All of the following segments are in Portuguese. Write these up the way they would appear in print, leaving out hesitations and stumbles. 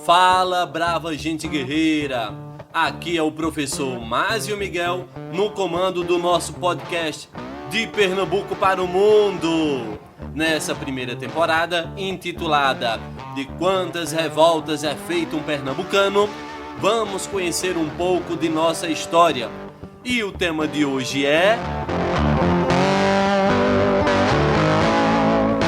Fala, brava gente guerreira! Aqui é o professor Másio Miguel no comando do nosso podcast De Pernambuco para o Mundo. Nessa primeira temporada, intitulada De Quantas Revoltas é Feito um Pernambucano, vamos conhecer um pouco de nossa história. E o tema de hoje é...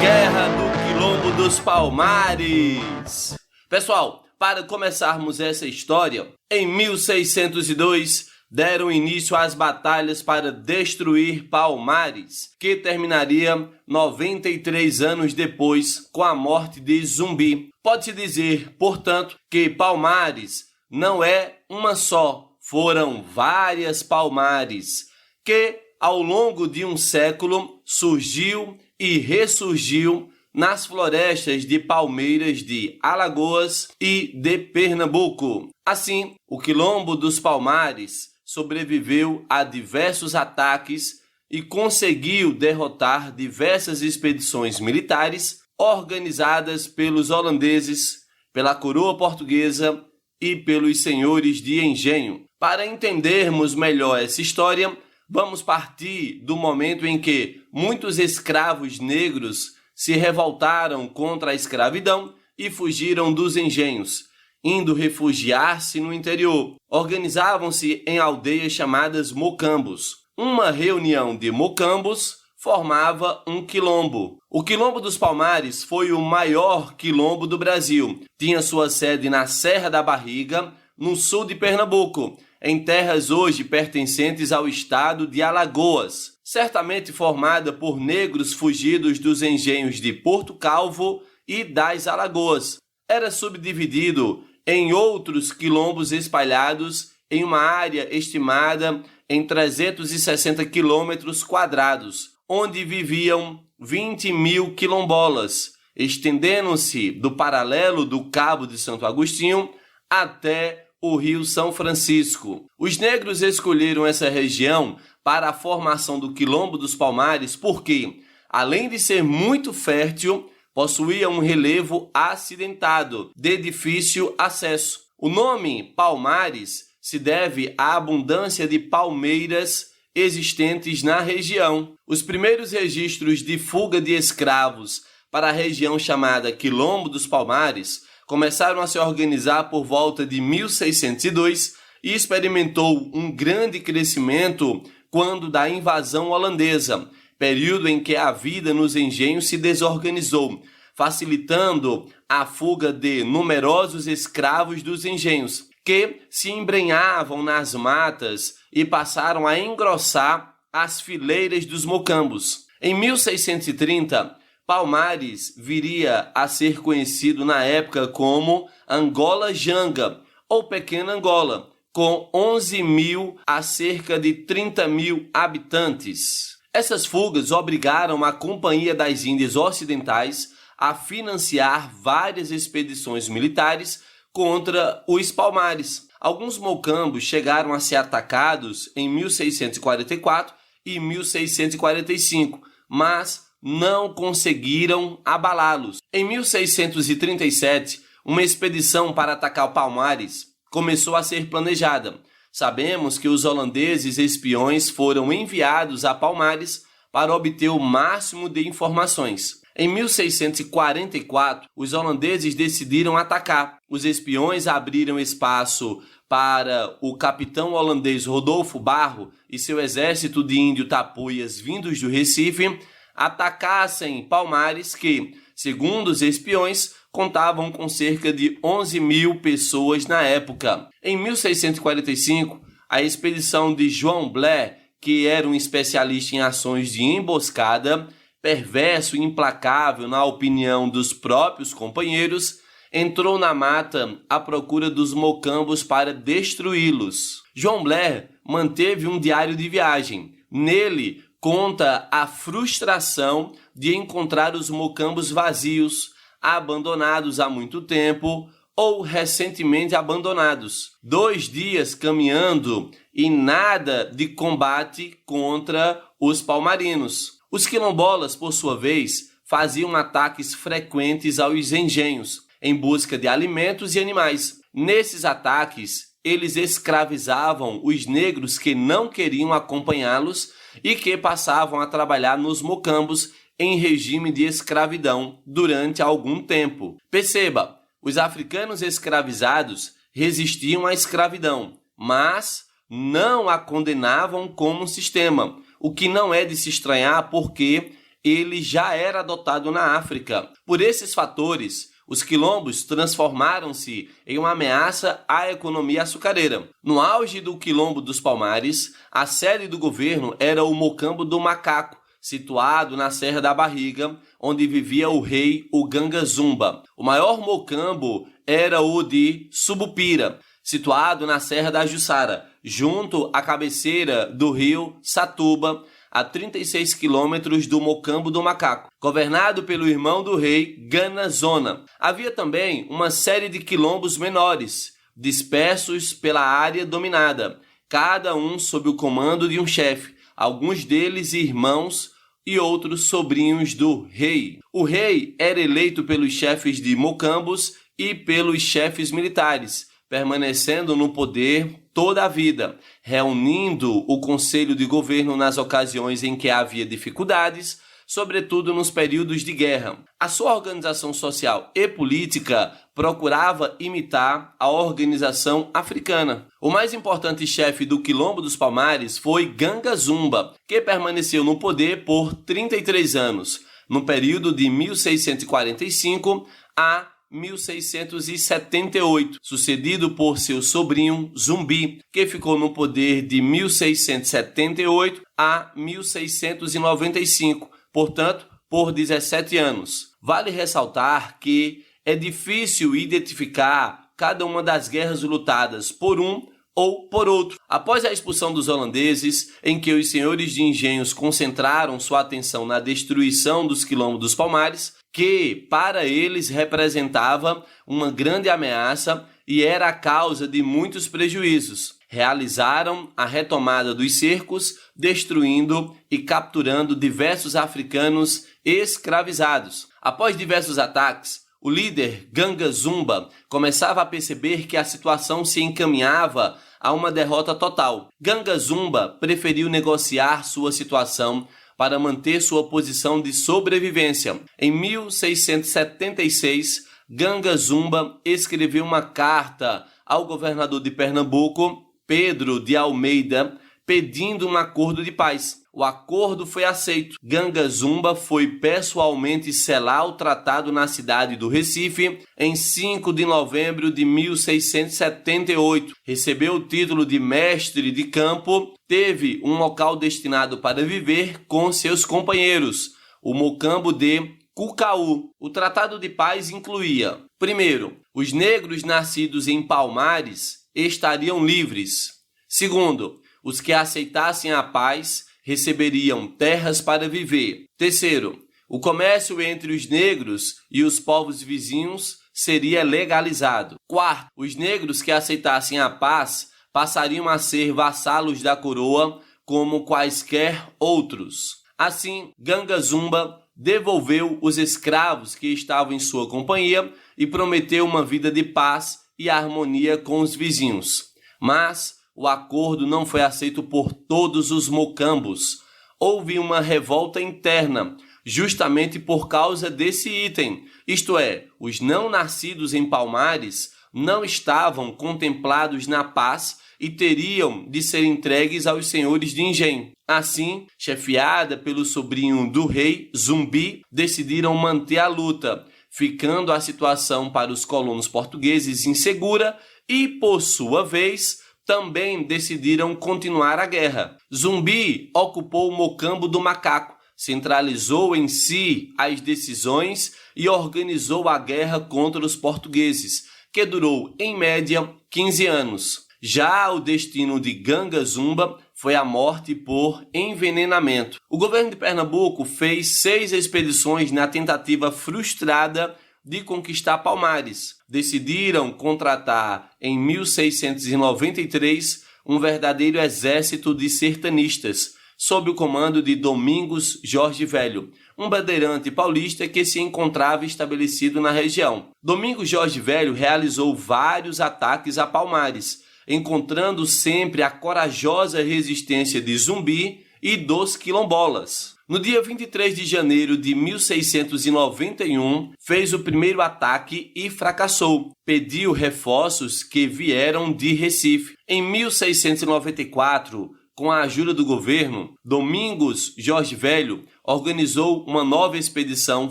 Guerra do Quilombo dos Palmares. Pessoal, para começarmos essa história, em 1602 deram início às batalhas para destruir Palmares, que terminaria 93 anos depois com a morte de Zumbi. Pode-se dizer, portanto, que Palmares não é uma só, foram várias Palmares, que ao longo de um século surgiu e ressurgiu nas florestas de palmeiras de Alagoas e de Pernambuco. Assim, o Quilombo dos Palmares sobreviveu a diversos ataques e conseguiu derrotar diversas expedições militares organizadas pelos holandeses, pela coroa portuguesa e pelos senhores de engenho. Para entendermos melhor essa história, vamos partir do momento em que muitos escravos negros se revoltaram contra a escravidão e fugiram dos engenhos, indo refugiar-se no interior. Organizavam-se em aldeias chamadas mocambos. Uma reunião de mocambos formava um quilombo. O Quilombo dos Palmares foi o maior quilombo do Brasil. Tinha sua sede na Serra da Barriga, no sul de Pernambuco, em terras hoje pertencentes ao estado de Alagoas, certamente formada por negros fugidos dos engenhos de Porto Calvo e das Alagoas. Era subdividido em outros quilombos espalhados em uma área estimada em 360 quilômetros quadrados, onde viviam 20 mil quilombolas, estendendo-se do paralelo do Cabo de Santo Agostinho até o Rio São Francisco. Os negros escolheram essa região para a formação do Quilombo dos Palmares porque, além de ser muito fértil, possuía um relevo acidentado, de difícil acesso. O nome Palmares se deve à abundância de palmeiras existentes na região. Os primeiros registros de fuga de escravos para a região chamada Quilombo dos Palmares começaram a se organizar por volta de 1602 e experimentou um grande crescimento quando da invasão holandesa, período em que a vida nos engenhos se desorganizou, facilitando a fuga de numerosos escravos dos engenhos, que se embrenhavam nas matas e passaram a engrossar as fileiras dos mocambos. Em 1630, Palmares viria a ser conhecido na época como Angola Janga, ou Pequena Angola, com 11 mil a cerca de 30 mil habitantes. Essas fugas obrigaram a Companhia das Índias Ocidentais a financiar várias expedições militares contra os Palmares. Alguns mocambos chegaram a ser atacados em 1644 e 1645, mas não conseguiram abalá-los. Em 1637, uma expedição para atacar Palmares começou a ser planejada. Sabemos que os holandeses espiões foram enviados a Palmares para obter o máximo de informações. Em 1644, os holandeses decidiram atacar. Os espiões abriram espaço para o capitão holandês Rodolfo Barro e seu exército de índio tapuias vindos do Recife atacassem Palmares que, segundo os espiões, contavam com cerca de 11 mil pessoas na época. Em 1645, a expedição de João Blair, que era um especialista em ações de emboscada, perverso e implacável na opinião dos próprios companheiros, entrou na mata à procura dos mocambos para destruí-los. João Blair manteve um diário de viagem. Nele, conta a frustração de encontrar os mocambos vazios, abandonados há muito tempo ou recentemente abandonados. 2 dias caminhando e nada de combate contra os palmarinos. Os quilombolas, por sua vez, faziam ataques frequentes aos engenhos. em busca de alimentos e animais. Nesses ataques, eles escravizavam os negros que não queriam acompanhá-los e que passavam a trabalhar nos mocambos em regime de escravidão durante algum tempo. Perceba, os africanos escravizados resistiam à escravidão, mas não a condenavam como um sistema, o que não é de se estranhar porque ele já era adotado na África. Por esses fatores, os quilombos transformaram-se em uma ameaça à economia açucareira. No auge do Quilombo dos Palmares, a sede do governo era o Mocambo do Macaco, situado na Serra da Barriga, onde vivia o rei Uganga Zumba. O maior mocambo era o de Subupira, situado na Serra da Jussara, junto à cabeceira do rio Satuba, a 36 quilômetros do Mocambo do Macaco, governado pelo irmão do rei, Ganazona. Havia também uma série de quilombos menores, dispersos pela área dominada, cada um sob o comando de um chefe, alguns deles irmãos e outros sobrinhos do rei. O rei era eleito pelos chefes de mocambos e pelos chefes militares, permanecendo no poder toda a vida, reunindo o conselho de governo nas ocasiões em que havia dificuldades, sobretudo nos períodos de guerra. A sua organização social e política procurava imitar a organização africana. O mais importante chefe do Quilombo dos Palmares foi Ganga Zumba, que permaneceu no poder por 33 anos, no período de 1645 a 1678, sucedido por seu sobrinho Zumbi, que ficou no poder de 1678 a 1695, portanto, por 17 anos. Vale ressaltar que é difícil identificar cada uma das guerras lutadas por um ou por outro. Após a expulsão dos holandeses, em que os senhores de engenhos concentraram sua atenção na destruição dos quilombos dos Palmares, que para eles representava uma grande ameaça e era a causa de muitos prejuízos, realizaram a retomada dos cercos, destruindo e capturando diversos africanos escravizados. Após diversos ataques, o líder Ganga Zumba começava a perceber que a situação se encaminhava a uma derrota total. Ganga Zumba preferiu negociar sua situação para manter sua posição de sobrevivência. Em 1676, Ganga Zumba escreveu uma carta ao governador de Pernambuco, Pedro de Almeida, pedindo um acordo de paz. O acordo foi aceito. Ganga Zumba foi pessoalmente selar o tratado na cidade do Recife em 5 de novembro de 1678. Recebeu o título de mestre de campo, teve um local destinado para viver com seus companheiros, o Mocambo de Cucaú. O tratado de paz incluía: primeiro, os negros nascidos em Palmares estariam livres. Segundo, os que aceitassem a paz receberiam terras para viver. Terceiro, o comércio entre os negros e os povos vizinhos seria legalizado. Quarto, os negros que aceitassem a paz passariam a ser vassalos da coroa como quaisquer outros. Assim, Ganga Zumba devolveu os escravos que estavam em sua companhia e prometeu uma vida de paz e harmonia com os vizinhos. Mas o acordo não foi aceito por todos os mocambos. Houve uma revolta interna, justamente por causa desse item, isto é, os não nascidos em Palmares não estavam contemplados na paz e teriam de ser entregues aos senhores de engenho. Assim, chefiada pelo sobrinho do rei, Zumbi, decidiram manter a luta, ficando a situação para os colonos portugueses insegura e, por sua vez, também decidiram continuar a guerra. Zumbi ocupou o Mocambo do Macaco, centralizou em si as decisões e organizou a guerra contra os portugueses, que durou, em média, 15 anos. Já o destino de Ganga Zumba foi a morte por envenenamento. O governo de Pernambuco fez 6 expedições na tentativa frustrada de conquistar Palmares. Decidiram contratar, em 1693, um verdadeiro exército de sertanistas, sob o comando de Domingos Jorge Velho, um bandeirante paulista que se encontrava estabelecido na região. Domingos Jorge Velho realizou vários ataques a Palmares, encontrando sempre a corajosa resistência de Zumbi e dos quilombolas. No dia 23 de janeiro de 1691, fez o primeiro ataque e fracassou. Pediu reforços que vieram de Recife. Em 1694, com a ajuda do governo, Domingos Jorge Velho organizou uma nova expedição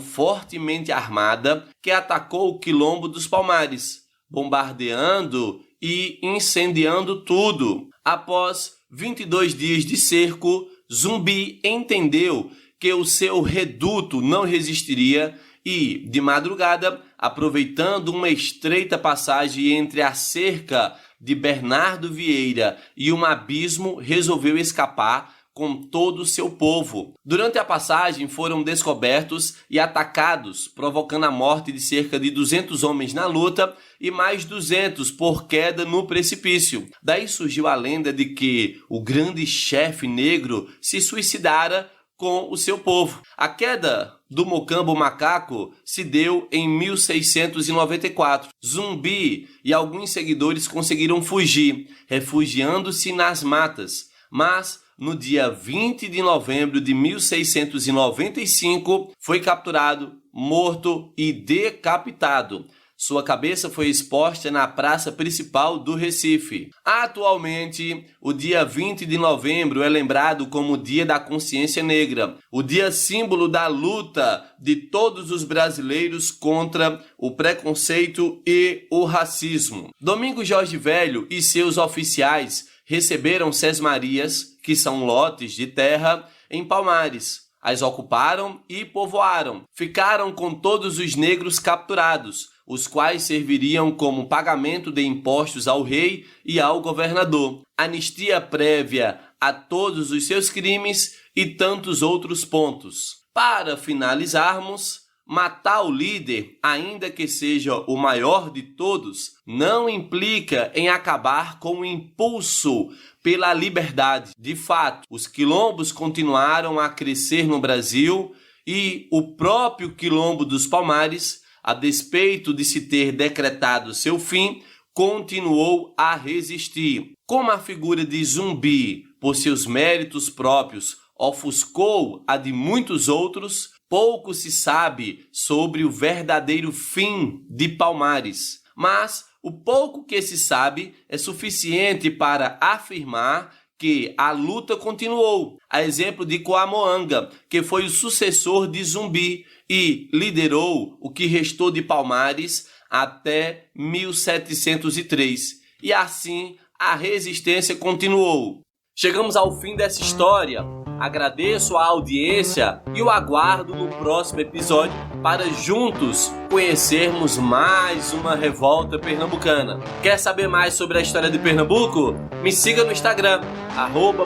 fortemente armada que atacou o Quilombo dos Palmares, bombardeando e incendiando tudo. Após 22 dias de cerco, Zumbi entendeu que o seu reduto não resistiria e, de madrugada, aproveitando uma estreita passagem entre a cerca de Bernardo Vieira e um abismo, resolveu escapar com todo o seu povo. Durante a passagem foram descobertos e atacados, provocando a morte de cerca de 200 homens na luta e mais 200 por queda no precipício. Daí surgiu a lenda de que o grande chefe negro se suicidara com o seu povo. A queda do Mocambo Macaco se deu em 1694. Zumbi e alguns seguidores conseguiram fugir, refugiando-se nas matas, mas no dia 20 de novembro de 1695, foi capturado, morto e decapitado. Sua cabeça foi exposta na praça principal do Recife. Atualmente, o dia 20 de novembro é lembrado como o Dia da Consciência Negra, o dia símbolo da luta de todos os brasileiros contra o preconceito e o racismo. Domingos Jorge Velho e seus oficiais receberam sesmarias, que são lotes de terra, em Palmares. As ocuparam e povoaram. Ficaram com todos os negros capturados, os quais serviriam como pagamento de impostos ao rei e ao governador, anistia prévia a todos os seus crimes e tantos outros pontos. Para finalizarmos, matar o líder, ainda que seja o maior de todos, não implica em acabar com o impulso pela liberdade. De fato, os quilombos continuaram a crescer no Brasil e o próprio Quilombo dos Palmares, a despeito de se ter decretado seu fim, continuou a resistir. Como a figura de Zumbi, por seus méritos próprios, ofuscou a de muitos outros, pouco se sabe sobre o verdadeiro fim de Palmares. Mas o pouco que se sabe é suficiente para afirmar que a luta continuou, a exemplo de Coamoanga, que foi o sucessor de Zumbi e liderou o que restou de Palmares até 1703. E assim a resistência continuou. Chegamos ao fim dessa história. Agradeço a audiência e o aguardo no próximo episódio para juntos conhecermos mais uma revolta pernambucana. Quer saber mais sobre a história de Pernambuco? Me siga no Instagram,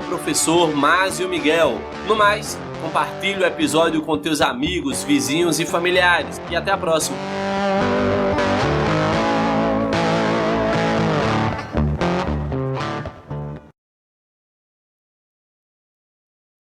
@professor Másio Miguel. No mais, compartilhe o episódio com teus amigos, vizinhos e familiares. E até a próxima!